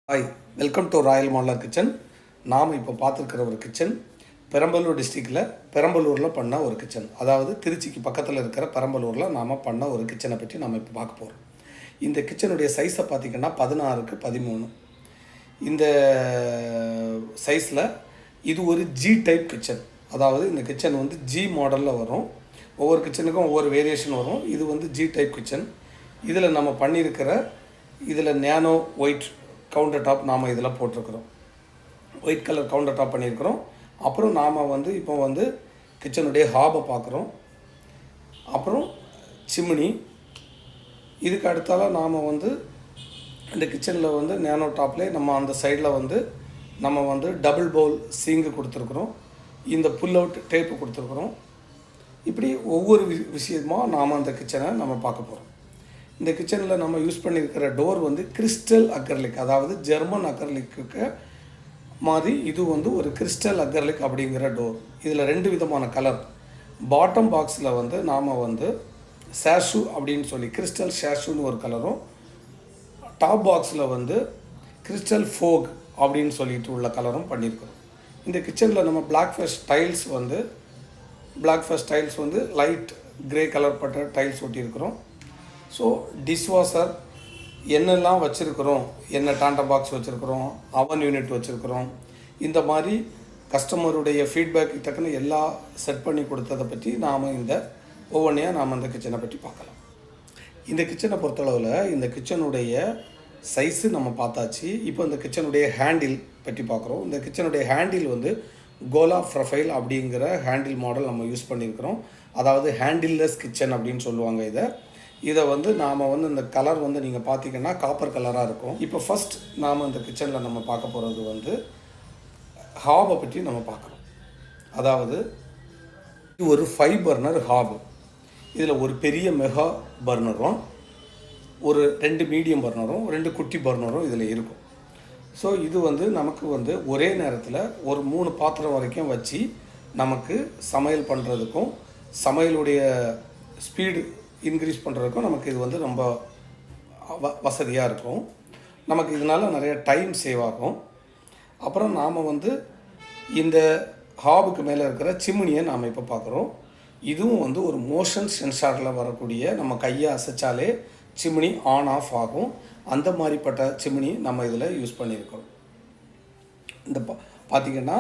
Hi, welcome to Royal modeller kitchen. நாம் இப்போ பார்த்துருக்கிற ஒரு கிச்சன் பெரம்பலூர் டிஸ்ட்ரிக்டில் பெரம்பலூரில் பண்ண ஒரு கிச்சன். அதாவது திருச்சிக்கு பக்கத்தில் இருக்கிற பெரம்பலூரில் நாம் பண்ண ஒரு கிச்சனை பற்றி நாம் இப்போ பார்க்க போகிறோம். இந்த கிச்சனுடைய சைஸை பார்த்திங்கன்னா 16க்கு 13. இந்த சைஸில் இது ஒரு ஜி டைப் கிச்சன். அதாவது இந்த கிச்சன் வந்து ஜி மாடலில் வரும். ஒவ்வொரு கிச்சனுக்கும் ஒவ்வொரு வேரியேஷன் வரும். இது வந்து ஜி டைப் கிச்சன். இதில் நம்ம பண்ணியிருக்கிற இதில் நேனோ ஒயிட் கவுண்டர் டாப் நாம் இதில் போட்டிருக்கிறோம். ஒயிட் கலர் கவுண்டர் டாப் பண்ணியிருக்கிறோம். அப்புறம் நாம் வந்து இப்போ வந்து கிச்சனுடைய ஹாபை பார்க்குறோம். அப்புறம் சிம்னி. இதுக்கு அடுத்தால நாம் வந்து இந்த கிச்சனில் வந்து நேனோ டாப்லேயே நம்ம அந்த சைடில் வந்து நம்ம வந்து டபுள் பவுல் சிங்கு கொடுத்துருக்குறோம். இந்த புல் அவுட் டேப்பு கொடுத்துருக்குறோம். இப்படி ஒவ்வொரு விஷயமாக நாம் அந்த கிச்சனை நம்ம பார்க்க போகிறோம். இந்த கிச்சனில் நம்ம யூஸ் பண்ணியிருக்கிற டோர் வந்து கிறிஸ்டல் அக்கர்லிக், அதாவது ஜெர்மன் அக்கர்லிக்கு மாதிரி இது வந்து ஒரு கிறிஸ்டல் அக்கர்லிக் அப்படிங்கிற டோர். இதில் 2 விதமான கலர். பாட்டம் பாக்ஸில் வந்து நாம் வந்து ஷேஷு அப்படின்னு சொல்லி கிறிஸ்டல் ஷேஷுன்னு ஒரு கலரும், டாப் பாக்ஸில் வந்து கிறிஸ்டல் ஃபோக் அப்படின்னு சொல்லிட்டு உள்ள கலரும் பண்ணியிருக்கிறோம். இந்த கிச்சனில் நம்ம பிளாக் ஃபர்ஸ்ட் டைல்ஸ் வந்து லைட் கிரே கலர் பட்ட டைல்ஸ் ஒட்டியிருக்கிறோம். ஸோ டிஷ்வாஷர் என்னெல்லாம் வச்சுருக்கிறோம், என்ன டாண்டா பாக்ஸ் வச்சுருக்கிறோம், அவன் யூனிட் வச்சுருக்கிறோம், இந்த மாதிரி கஸ்டமருடைய ஃபீட்பேக்கு தக்கன எல்லாம் செட் பண்ணி கொடுத்ததை பற்றி நாம் இந்த ஒவ்வொன்றையாக நாம் அந்த கிச்சனை பற்றி பார்க்கலாம். இந்த கிச்சனை பொறுத்தளவில் இந்த கிச்சனுடைய சைஸு நம்ம பார்த்தாச்சு. இப்போ இந்த கிச்சனுடைய ஹேண்டில் பற்றி பார்க்குறோம். இந்த கிச்சனுடைய ஹேண்டில் வந்து கோலா ப்ரொஃபைல் அப்படிங்கிற ஹேண்டில் மாடல் நம்ம யூஸ் பண்ணியிருக்கிறோம். அதாவது ஹேண்டில்லெஸ் கிச்சன் அப்படின்னு சொல்லுவாங்க. இதை வந்து நாம் வந்து இந்த கலர் வந்து நீங்கள் பார்த்தீங்கன்னா காப்பர் கலராக இருக்கும். இப்போ ஃபஸ்ட் நாம் இந்த கிச்சனில் நம்ம பார்க்க போகிறது வந்து ஹாபை பற்றி நம்ம பார்க்குறோம். அதாவது இது ஒரு 5 பர்னர் ஹாபு. இதில் ஒரு பெரிய மெகா பர்னரும், ஒரு 2 மீடியம் பர்னரும், 2 குட்டி பர்னரும் இதில் இருக்கும். ஸோ இது வந்து நமக்கு வந்து ஒரே நேரத்தில் ஒரு 3 பாத்திரம் வரைக்கும் வச்சு நமக்கு சமையல் பண்ணுறதுக்கும் சமையலுடைய ஸ்பீடு இன்க்ரீஸ் பண்ணுறதுக்கும் நமக்கு இது வந்து ரொம்ப வசதியாக இருக்கும். நமக்கு இதனால் நிறைய டைம் சேவ் ஆகும். அப்புறம் நாம் வந்து இந்த ஹாபுக்கு மேலே இருக்கிற சிம்னியை நாம் இப்போ பார்க்குறோம். இதுவும் வந்து ஒரு மோஷன் சென்சாரில் வரக்கூடிய, நம்ம கையை அசைச்சாலே சிம்னி ஆன் ஆஃப் ஆகும். அந்த மாதிரிப்பட்ட சிம்னி நம்ம இதில் யூஸ் பண்ணியிருக்கிறோம். இந்த பார்த்திங்கன்னா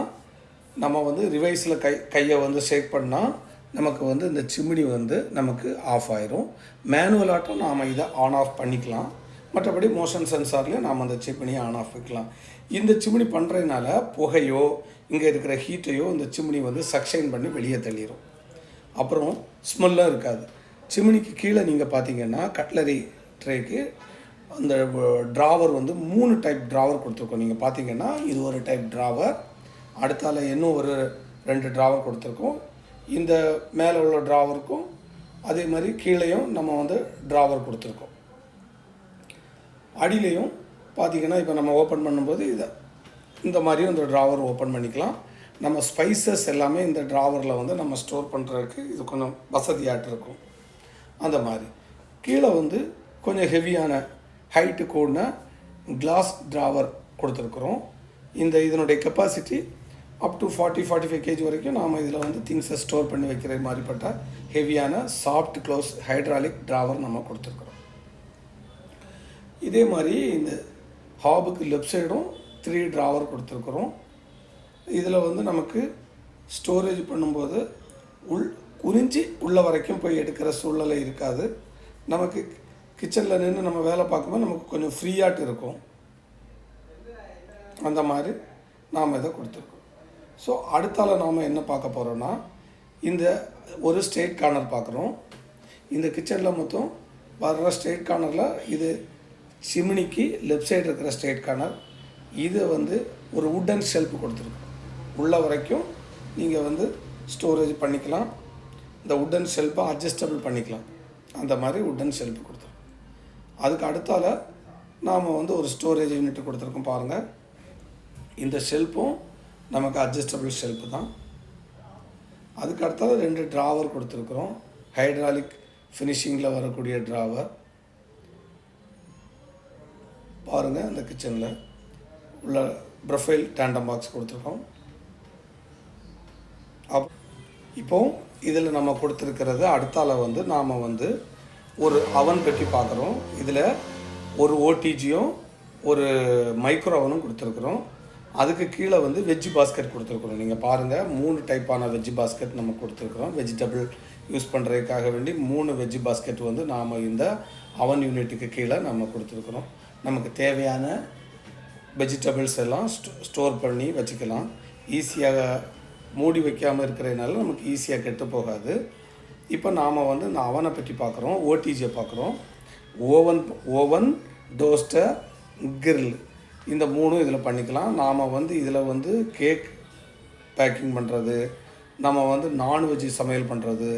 நம்ம வந்து ரிவைஸில் கையை வந்து ஷேக் பண்ணால் நமக்கு வந்து இந்த சிம்னி வந்து நமக்கு ஆஃப் ஆயிரும். மேனுவலாட்டம் நாம் இதை ஆன் ஆஃப் பண்ணிக்கலாம். மற்றபடி மோஷன் சென்சார்லேயும் நாம் அந்த சிம்னியை ஆன் ஆஃப் வைக்கலாம். இந்த சிம்னி பண்ணுறதுனால புகையோ இங்கே இருக்கிற ஹீட்டையோ இந்த சிம்னி வந்து சக்ஷைன் பண்ணி வெளியே தள்ளிடும். அப்புறம் ஸ்மெல்லும் இருக்காது. சிம்னிக்கு கீழே நீங்கள் பார்த்தீங்கன்னா கட்லரி ட்ரேக்கு அந்த ட்ராவர் வந்து 3 டைப் ட்ராவர் கொடுத்துருக்கோம். நீங்கள் பார்த்தீங்கன்னா இது ஒரு டைப் ட்ராவர், அடுத்தால இன்னும் ஒரு 2 ட்ராவர் கொடுத்துருக்கோம். இந்த மேலே உள்ள ட்ராவருக்கும் அதே மாதிரி கீழேயும் நம்ம வந்து ட்ராவர் கொடுத்துருக்கோம். அடியிலையும் பார்த்திங்கன்னா இப்போ நம்ம ஓப்பன் பண்ணும்போது இந்த மாதிரியும் இந்த ட்ராவர் ஓப்பன் பண்ணிக்கலாம். நம்ம ஸ்பைசஸ் எல்லாமே இந்த ட்ராவரில் வந்து நம்ம ஸ்டோர் பண்ணுறதுக்கு இது கொஞ்சம் வசதியாகிட்டு இருக்கும். அந்த மாதிரி கீழே வந்து கொஞ்சம் ஹெவியான ஹைட்டு கூடின கிளாஸ் ட்ராவர் கொடுத்துருக்குறோம். இதனுடைய கெப்பாசிட்டி அப் டு 40-45 kg வரைக்கும் நாம் இதில் வந்து திங்ஸை ஸ்டோர் பண்ணி வைக்கிற மாதிரிப்பட்ட ஹெவியான சாஃப்ட் க்ளோஸ் ஹைட்ராலிக் ட்ராவர் நம்ம கொடுத்துருக்குறோம். இதே மாதிரி இந்த ஹாபுக்கு லெஃப்ட் சைடும் 3 ட்ராவர் கொடுத்துருக்குறோம். இதில் வந்து நமக்கு ஸ்டோரேஜ் பண்ணும்போது குறிஞ்சி உள்ள வரைக்கும் போய் எடுக்கிற சூழ்நிலை இருக்காது. நமக்கு கிச்சனில் நின்று நம்ம வேலை பார்க்கும்போது நமக்கு கொஞ்சம் ஃப்ரீயாட்டு இருக்கும். அந்த மாதிரி நாம் இதை கொடுத்துருக்கோம். ஸோ அடுத்தால நாம் என்ன பார்க்க போகிறோன்னா, இந்த ஒரு ஸ்ட்ரெயிட் கார்னர் பார்க்குறோம். இந்த கிச்சனில் மொத்தம் வர்ற ஸ்ட்ரெயிட் கார்னரில் இது சிம்னிக்கு லெஃப்ட் சைடு இருக்கிற ஸ்ட்ரெயிட் கார்னர். இது வந்து ஒரு வுட்டன் ஷெல்ஃப் கொடுத்துருக்கோம். உள்ள வரைக்கும் நீங்கள் வந்து ஸ்டோரேஜ் பண்ணிக்கலாம். இந்த வுட்டன் ஷெல்ஃபை அட்ஜஸ்டபிள் பண்ணிக்கலாம். அந்த மாதிரி வுட்டன் ஷெல்ஃப் கொடுத்துருக்கோம். அதுக்கு அடுத்தால நாம் வந்து ஒரு ஸ்டோரேஜ் யூனிட் கொடுத்துருக்கோம். பாருங்கள், இந்த ஷெல்ஃபும் நமக்கு அட்ஜஸ்டபிள் ஷெல்ஃபு தான். அதுக்கு அடுத்தால 2 ட்ராவர் கொடுத்துருக்குறோம். ஹைட்ராலிக் ஃபினிஷிங்கில் வரக்கூடிய ட்ராவர் பாருங்கள். அந்த கிச்சனில் உள்ள ப்ரொஃபைல் டேண்டம் பாக்ஸ் கொடுத்துருக்கோம். இப்போ இதில் நம்ம கொடுத்துருக்கிறது அடுத்தால வந்து நாம் வந்து ஒரு அவன் பற்றி பார்க்குறோம். இதில் ஒரு ஓடிஜியும் ஒரு மைக்ரோ அவனும் கொடுத்துருக்குறோம். அதுக்கு கீழே வந்து வெஜ்ஜி பாஸ்கெட் கொடுத்துருக்குறோம். நீங்கள் பாருங்கள் 3 டைப்பான வெஜ்ஜி பாஸ்கெட் நம்ம கொடுத்துருக்குறோம். வெஜிடபிள் யூஸ் பண்ணுறதுக்காக வேண்டி 3 வெஜ்ஜி பாஸ்கெட் வந்து நாம் இந்த அவன் யூனிட்டுக்கு கீழே நம்ம கொடுத்துருக்குறோம். நமக்கு தேவையான வெஜிடபிள்ஸ் எல்லாம் ஸ்டோர் பண்ணி வச்சுக்கலாம். ஈஸியாக மூடி வைக்காமல் இருக்கிறதுனால நமக்கு ஈஸியாக கெட்டு போகாது. இப்போ நாம் வந்து இந்த அவனை பற்றி பார்க்குறோம், ஓடிஜியை பார்க்குறோம். ஓவன் டோஸ்டர் கிரில் இந்த 3 இதில் பண்ணிக்கலாம். நாம் வந்து இதில் வந்து கேக் பேக்கிங் பண்ணுறது, நம்ம வந்து நான்வெஜ் சமையல் பண்ணுறது,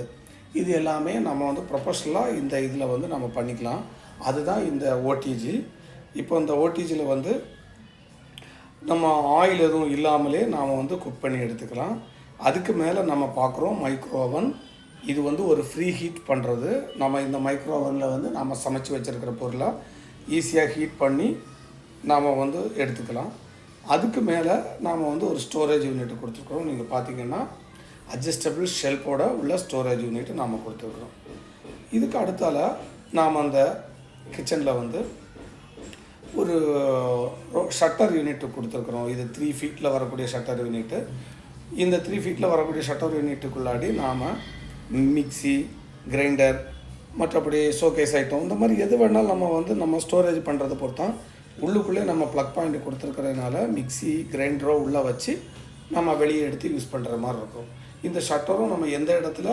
இது எல்லாமே நம்ம வந்து ப்ரொஃபஷ்னலாக இந்த இதில் வந்து நம்ம பண்ணிக்கலாம். அதுதான் இந்த ஓடிஜி. இப்போ இந்த ஓடிஜியில் வந்து நம்ம ஆயில் எதுவும் இல்லாமலே நாம் வந்து குக் பண்ணி எடுத்துக்கலாம். அதுக்கு மேலே நம்ம பார்க்குறோம் மைக்ரோ ஓவன். இது வந்து ஒரு ஃப்ரீ ஹீட் பண்ணுறது. நம்ம இந்த மைக்ரோ ஓவனில் வந்து நம்ம சமைச்சு வச்சுருக்கிற பொருளை ஈஸியாக ஹீட் பண்ணி நாம் வந்து எடுத்துக்கலாம். அதுக்கு மேலே நாம் வந்து ஒரு ஸ்டோரேஜ் யூனிட் கொடுத்துருக்குறோம். நீங்கள் பார்த்தீங்கன்னா அட்ஜஸ்டபிள் ஷெல்ஃபோட உள்ள ஸ்டோரேஜ் யூனிட் நாம் கொடுத்துருக்குறோம். இதுக்கு அடுத்தால நாம் அந்த கிச்சனில் வந்து ஒரு ஷட்டர் யூனிட் கொடுத்துருக்குறோம். இது 3 ஃபீட்டில் வரக்கூடிய ஷட்டர் யூனிட்டு. இந்த 3 ஃபீட்டில் வரக்கூடிய ஷட்டர் யூனிட்டுக்குள்ளாடி நாம் மிக்சி, கிரைண்டர், மற்றபடி ஷோகேஸ் ஐட்டம் இந்த மாதிரி எது வேணாலும் நம்ம வந்து நம்ம ஸ்டோரேஜ் பண்ணுறதை பொறுத்தான். உள்ளுக்குள்ளே நம்ம ப்ளக் பாயிண்ட் கொடுத்துருக்கிறதுனால மிக்சி, கிரைண்டரோ உள்ளே வச்சு நம்ம வெளியே எடுத்து யூஸ் பண்ணுற மாதிரி இருக்கும். இந்த ஷட்டரும் நம்ம எந்த இடத்துல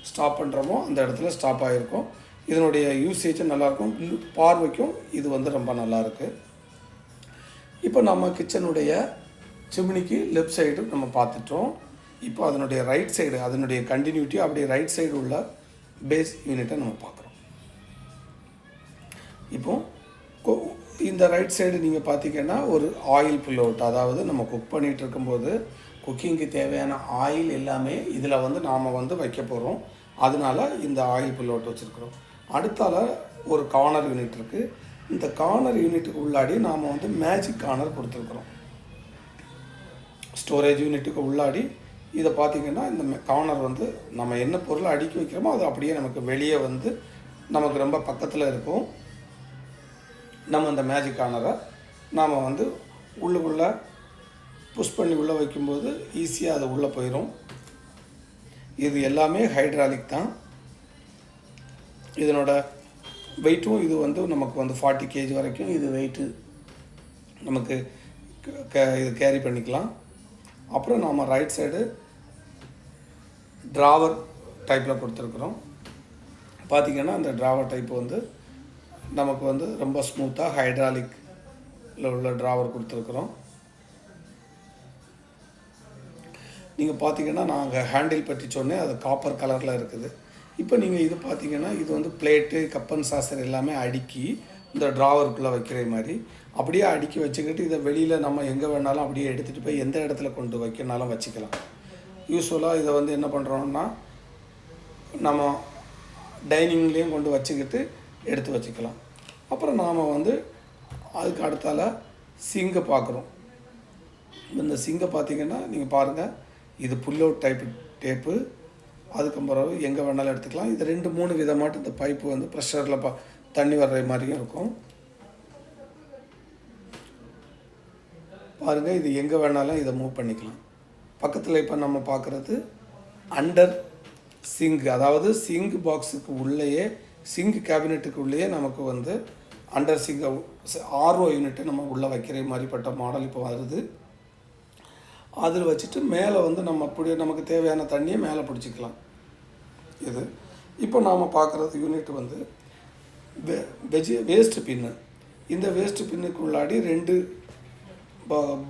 ஸ்டாப் பண்ணுறோமோ அந்த இடத்துல ஸ்டாப் ஆகிருக்கும். இதனுடைய யூசேஜும் நல்லாயிருக்கும், பார்வைக்கும் இது வந்து ரொம்ப நல்லாயிருக்கு. இப்போ நம்ம கிச்சனுடைய சிம்னிக்கு லெஃப்ட் சைடு நம்ம பார்த்துட்டோம். இப்போ அதனுடைய ரைட் சைடு, அதனுடைய கண்டினியூட்டி அப்படியே ரைட் சைடு உள்ள பேஸ் யூனிட்டை நம்ம பார்க்குறோம். இப்போது இந்த ரைட் சைடு நீங்கள் பார்த்தீங்கன்னா ஒரு ஆயில் புல்லவுட், அதாவது நம்ம குக் பண்ணிகிட்டு இருக்கும்போது குக்கிங்க்கு தேவையான ஆயில் எல்லாமே இதில் வந்து நாம் வந்து வைக்க போகிறோம். அதனால இந்த ஆயில் புல்லவுட் வச்சுருக்குறோம். அடுத்தால ஒரு கார்னர் யூனிட் இருக்குது. இந்த கார்னர் யூனிட்டுக்கு உள்ளாடி நாம் வந்து மேஜிக் கார்னர் கொடுத்துருக்குறோம். ஸ்டோரேஜ் யூனிட்டுக்கு உள்ளாடி இதை பார்த்திங்கன்னா இந்த கார்னர் வந்து நம்ம என்ன பொருளை அடுக்கி வைக்கிறோமோ அது அப்படியே நமக்கு வெளியே வந்து நமக்கு ரொம்ப பக்கத்தில் இருக்கும். நம்ம அந்த மேஜிக் கார்னரை நாம் வந்து உள்ளுக்குள்ளே புஷ் பண்ணி உள்ளே வைக்கும்போது ஈஸியாக அது உள்ளே போயிடும். இது எல்லாமே ஹைட்ராலிக் தான். இதனோட வெயிட்டும் இது வந்து நமக்கு வந்து 40 kg வரைக்கும் இது வெயிட்டு நமக்கு இது கேரி பண்ணிக்கலாம். அப்புறம் நாம் ரைட் சைடு ட்ராவர் டைப்பில் கொடுத்துருக்குறோம். பார்த்திங்கன்னா அந்த ட்ராவர் டைப் வந்து நமக்கு வந்து ரொம்ப ஸ்மூத்தாக ஹைட்ராலிக்கில் உள்ள ட்ராவர் கொடுத்துருக்குறோம். நீங்கள் பார்த்தீங்கன்னா நாங்கள் ஹேண்டில் பற்றி சொன்னேன், அது காப்பர் கலரில் இருக்குது. இப்போ நீங்கள் இது பார்த்தீங்கன்னா இது வந்து பிளேட்டு, கப்பன் சாசர் எல்லாமே அடுக்கி இந்த ட்ராவருக்குள்ளே வைக்கிற மாதிரி அப்படியே அடுக்கி வச்சுக்கிட்டு இதை வெளியில் நம்ம எங்கே வேணாலும் அப்படியே எடுத்துகிட்டு போய் எந்த இடத்துல கொண்டு வைக்கனாலும் வச்சுக்கலாம். யூஸ்வலாக இதை வந்து என்ன பண்ணுறோம்னா நம்ம டைனிங்லேயும் கொண்டு வச்சுக்கிட்டு எடுத்து வச்சுக்கலாம். அப்புறம் நாம் வந்து அதுக்கு அடுத்தால சிங்கை பார்க்குறோம். இந்த சிங்கை பார்த்திங்கன்னா நீங்கள் பாருங்கள், இது புல் அவுட் டேப்பு. அதுக்கப்புறம் எங்கே வேணாலும் எடுத்துக்கலாம். இது 2-3 விதமாட்டு இந்த பைப்பு வந்து ப்ரெஷரில் தண்ணி வர்ற மாதிரியும் இருக்கும். பாருங்கள், இது எங்கே வேணாலும் இதை மூவ் பண்ணிக்கலாம். பக்கத்தில் இப்போ நம்ம பார்க்குறது அண்டர் சிங்க், அதாவது சிங்க் பாக்ஸுக்கு உள்ளேயே, சிங்க் கேபினெட்டுக்கு உள்ளேயே நமக்கு வந்து அண்டர் சிங்க் ஆர்ஓ யூனிட்டை நம்ம உள்ளே வைக்கிற மாதிரிப்பட்ட மாடல் இப்போ வருது. அதில் வச்சுட்டு மேலே வந்து நம்ம நமக்கு தேவையான தண்ணியை மேலே பிடிச்சிக்கலாம். இது இப்போ நாம் பார்க்குறது யூனிட் வந்து வேஸ்ட்டு பின்னு. இந்த வேஸ்ட்டு பின்னுக்கு உள்ளாடி 2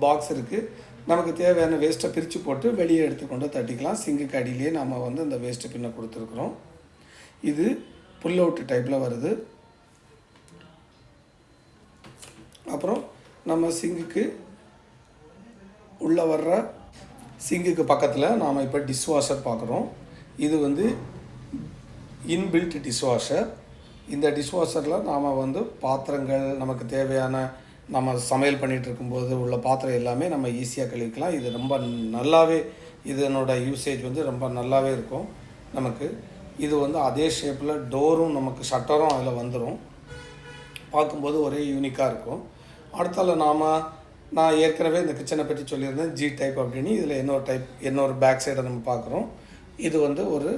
பாக்ஸ் இருக்குது. நமக்கு தேவையான வேஸ்ட்டை பிரித்து போட்டு வெளியே எடுத்துக்கொண்டு தட்டிக்கலாம். சிங்குக்கு அடியிலேயே நம்ம வந்து இந்த வேஸ்ட்டு பின்னை கொடுத்துருக்குறோம். இது புல் அவுட் டைப்பில் வருது. அப்புறம் நம்ம சிங்குக்கு உள்ளே வர்ற சிங்குக்கு பக்கத்தில் நாம் இப்போ டிஷ்வாஷர் பார்க்குறோம். இது வந்து இன்பில்ட் டிஷ்வாஷர். இந்த டிஷ்வாஷரில் நாம் வந்து பாத்திரங்கள், நமக்கு தேவையான நம்ம சமையல் பண்ணிகிட்டு இருக்கும்போது உள்ள பாத்திரம் எல்லாமே நம்ம ஈஸியாக கழுவிக்கலாம். இது ரொம்ப நல்லாவே இதனோட யூசேஜ் வந்து ரொம்ப நல்லாவே இருக்கும் நமக்கு. இது வந்து அதே ஷேப்பில் டோரும் நமக்கு ஷட்டரும் அதில் வந்துடும். பார்க்கும்போது ஒரே யூனிக்காக இருக்கும். அடுத்தால நான் ஏற்கனவே இந்த கிச்சனை பற்றி சொல்லியிருந்தேன், ஜி டைப் அப்படின்னு. இதில் இன்னொரு பேக் சைடை நம்ம பார்க்குறோம். இது வந்து ஒரு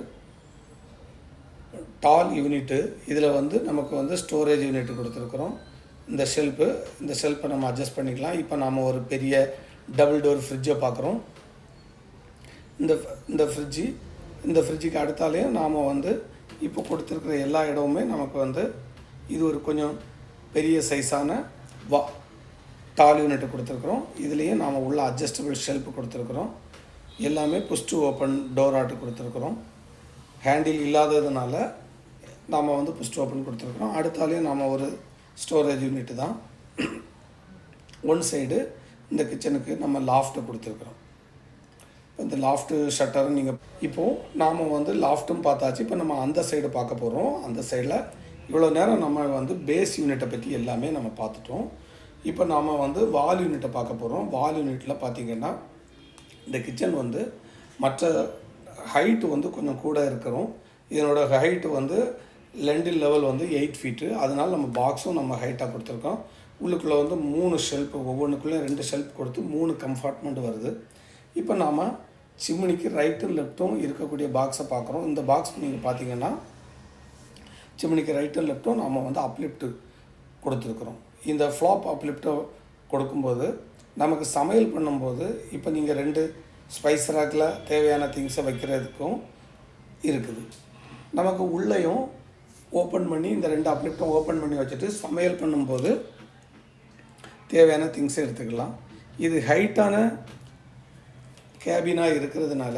டால் யூனிட்டு. இதில் வந்து நமக்கு வந்து ஸ்டோரேஜ் யூனிட் கொடுத்துருக்குறோம். இந்த ஷெல்ஃபை நம்ம அட்ஜஸ்ட் பண்ணிக்கலாம். இப்போ நாம் ஒரு பெரிய டபுள் டோர் ஃப்ரிட்ஜை பார்க்குறோம். இந்த ஃப்ரிட்ஜுக்கு அடுத்தாலேயும் நாம் வந்து இப்போ கொடுத்துருக்குற எல்லா இடமுமே நமக்கு வந்து இது ஒரு கொஞ்சம் பெரிய சைஸான டால் யூனிட் கொடுத்துருக்குறோம். இதுலேயும் நாம் உள்ள அட்ஜஸ்டபிள் ஷெல்ஃப் கொடுத்துருக்குறோம். எல்லாமே புஷ் டு ஓப்பன் டோர் ஆட்டு கொடுத்துருக்குறோம். ஹேண்டில் இல்லாததுனால நாம் வந்து புஷ் டு ஓப்பன் கொடுத்துருக்குறோம். அடுத்தாலேயும் நாம் ஒரு ஸ்டோரேஜ் யூனிட்டு தான். ஒன் சைடு இந்த கிச்சனுக்கு நம்ம லாஃப்ட்டு கொடுத்துருக்குறோம். இந்த லாஃப்ட்டு ஷட்டரும் இப்போது நாம் வந்து லாஃப்ட்டும் பார்த்தாச்சு. இப்போ நம்ம அந்த சைடு பார்க்க போகிறோம். அந்த சைடில் இவ்வளோ நேரம் நம்ம வந்து பேஸ் யூனிட்டை பற்றி எல்லாமே நம்ம பார்த்துட்டோம். இப்போ நாம் வந்து வால் யூனிட்டை பார்க்க போகிறோம். வால் யூனிட்டில் பார்த்திங்கன்னா இந்த கிச்சன் வந்து மற்ற ஹைட்டு வந்து கொஞ்சம் கூட இருக்கிறோம். இதனோட ஹைட்டு வந்து லெண்டில் லெவல் வந்து 8 ஃபீட்டு. அதனால் நம்ம பாக்ஸும் நம்ம ஹைட்டாக கொடுத்துருக்கோம். உள்ளுக்குள்ளே வந்து 3 ஷெல்ஃப், ஒவ்வொன்றுக்குள்ளேயும் 2 ஷெல்ஃப் கொடுத்து 3 கம்பார்ட்மெண்ட் வருது. இப்போ நாம் சிம்னிக்கு ரைட்டும் லெஃப்ட்டும் இருக்கக்கூடிய பாக்ஸை பார்க்குறோம். இந்த பாக்ஸ் நீங்கள் பார்த்தீங்கன்னா சிம்னிக்கு ரைட்டும் லெஃப்ட்டும் நாம் வந்து அப்லிஃப்ட்டு கொடுத்துருக்குறோம். இந்த ஃப்ளாப் அப்லிஃப்ட்டை கொடுக்கும்போது நமக்கு சமையல் பண்ணும்போது இப்போ நீங்கள் 2 ஸ்பைஸ் ரேக்கில் தேவையான திங்ஸை வைக்கிறதுக்கும் இருக்குது. நமக்கு உள்ளேயும் ஓப்பன் பண்ணி இந்த 2 அப்லிஃப்ட்டும் ஓப்பன் பண்ணி வச்சுட்டு சமையல் பண்ணும்போது தேவையான திங்ஸை எடுத்துக்கலாம். இது ஹைட்டான கேபினாக இருக்கிறதுனால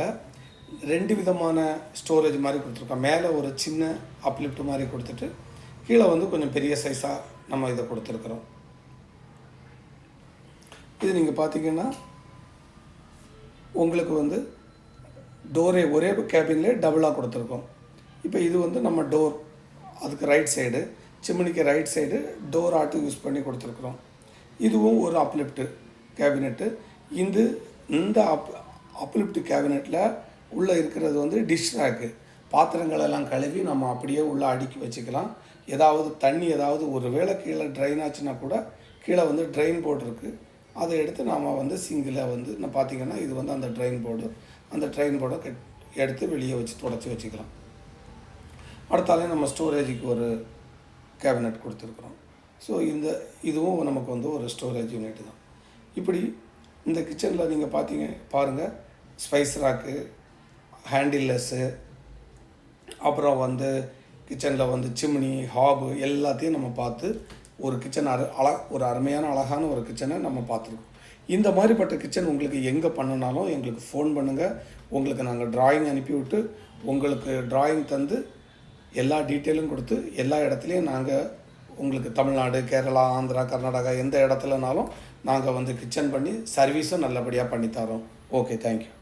2 விதமான ஸ்டோரேஜ் மாதிரி கொடுத்துருக்கோம். மேலே ஒரு சின்ன அப்லிஃப்ட் மாதிரி கொடுத்துட்டு கீழே வந்து கொஞ்சம் பெரிய சைஸாக நம்ம இதை கொடுத்துருக்குறோம். இது நீங்கள் பார்த்தீங்கன்னா உங்களுக்கு வந்து டோரே ஒரே கேபின்லேயே டபுளாக கொடுத்துருக்கோம். இப்போ இது வந்து நம்ம டோர், அதுக்கு ரைட் சைடு, சிம்னிக்கு ரைட் சைடு டோர் ஆட்டு யூஸ் பண்ணி கொடுத்துருக்குறோம். இதுவும் ஒரு அப்லிஃப்ட்டு கேபினெட்டு. இந்த அப்லிஃப்ட் கேபினெட்டில் உள்ளே இருக்கிறது வந்து டிஷ் ரேக்கு. பாத்திரங்களெல்லாம் கழுவி நம்ம அப்படியே உள்ளே அடுக்கி வச்சுக்கலாம். தண்ணி ஒரு வேளை கீழே ட்ரைன் ஆச்சுன்னா கூட கீழே வந்து ட்ரைன் போர்டு இருக்குது. அதை எடுத்து நாம் வந்து சிங்கில் வந்து பார்த்திங்கன்னா இது வந்து அந்த ட்ரைன் போர்டை எடுத்து வெளியே வச்சு தொடச்சி வச்சுக்கலாம். அடுத்தாலே நம்ம ஸ்டோரேஜுக்கு ஒரு கேபினெட் கொடுத்துருக்குறோம். ஸோ இதுவும் நமக்கு வந்து ஒரு ஸ்டோரேஜ் யூனிட் தான். இப்படி இந்த கிச்சனில் நீங்கள் பாருங்கள், ஸ்பைஸ் ராக்கு, ஹேண்டில்லெஸ்ஸு, அப்புறம் வந்து கிச்சனில் வந்து சிம்னி, ஹாபு எல்லாத்தையும் நம்ம பார்த்து ஒரு கிச்சன் ஒரு அருமையான அழகான ஒரு கிச்சனை நம்ம பார்த்துருக்கோம். இந்த மாதிரிப்பட்ட கிச்சன் உங்களுக்கு எங்கே பண்ணனாலும் எங்களுக்கு ஃபோன் பண்ணுங்கள். உங்களுக்கு நாங்கள் ட்ராயிங் அனுப்பிவிட்டு உங்களுக்கு ட்ராயிங் தந்து எல்லா டீட்டெயிலும் கொடுத்து எல்லா இடத்துலையும் நாங்கள் உங்களுக்கு தமிழ்நாடு, கேரளா, ஆந்திரா, கர்நாடகா எந்த இடத்துலனாலும் நாங்கள் வந்து கிச்சன் பண்ணி சர்வீஸும் நல்லபடியாக பண்ணித்தரோம். Okay, thank you.